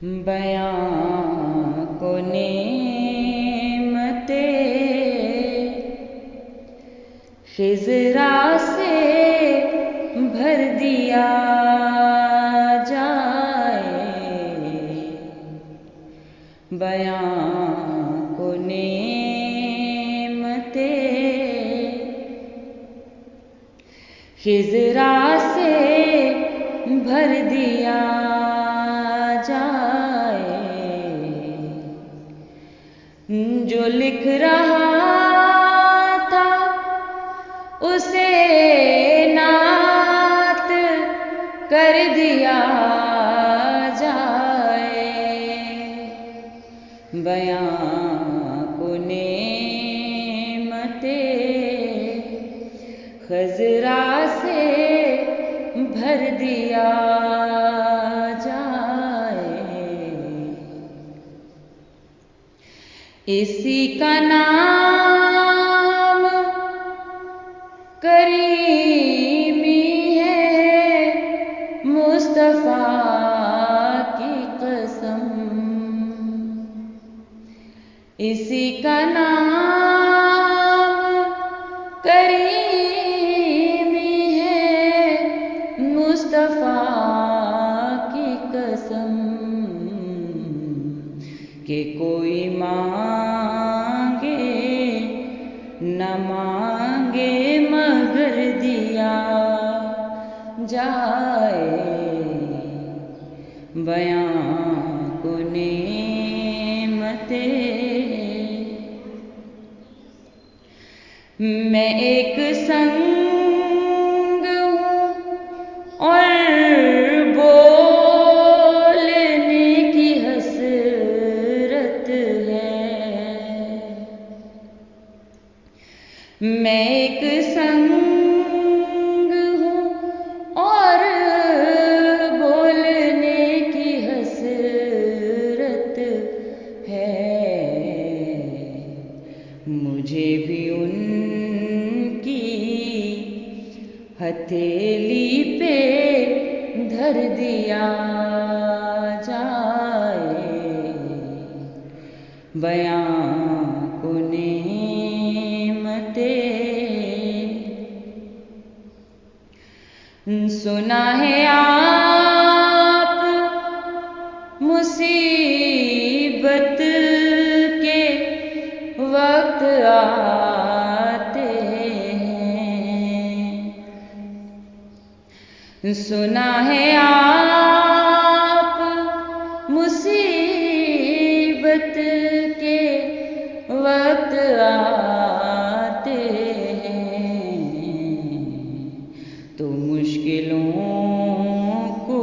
بیاں کو نعمتیں خضرا سے بھر دیا جائے، بیاں کو نعمتیں خضرا سے بھر دیا جائے، جو لکھ رہا تھا اسے نعت کر دیا جائے، بیاں کو نعمتیں خضرا سے بھر دیا جائے، اسی کا نام کریمی ہے، مصطفیٰ کی قسم، اسی کا نام کریمی ہے، مصطفیٰ کی قسم، کہ کوئی مانگے نہ مانگے مگر دیا جائے، بیاں کو نعمتیں میں ایک سنگ ہوں اور بولنے کی حسرت ہے، میں ایک سنگ ہوں اور بولنے کی حسرت ہے، مجھے بھی ان کی ہتھیلی پہ دھر دیا جائے، بیاں کو نعمتیں سنا ہے آپ مصیبت کے وقت آتے ہیں، سنا ہے آپ مصیبت کے وقت آتے ہیں، تو مشکلوں کو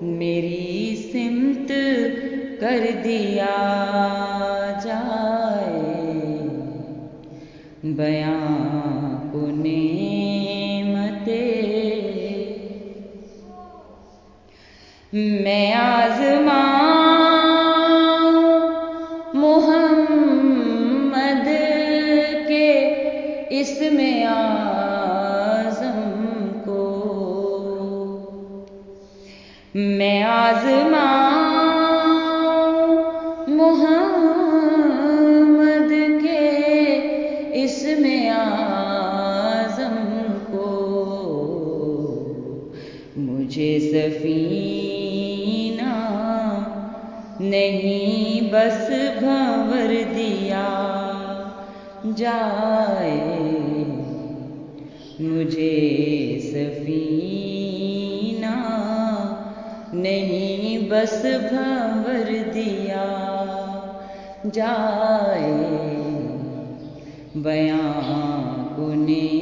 میری سمت کر دیا جائے، بیاں کو نعمتیں میں آزماؤں محمد کے اسم اعظم کو، میں آزماؤں محمد کے اسم اعظم کو، مجھے سفینہ نہیں بس بھنور دیا جائے، مجھے سفینہ نہیں بس بھنور دیا جائے، بیاں کو نعمتیں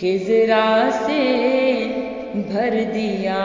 خضرا سے بھر دیا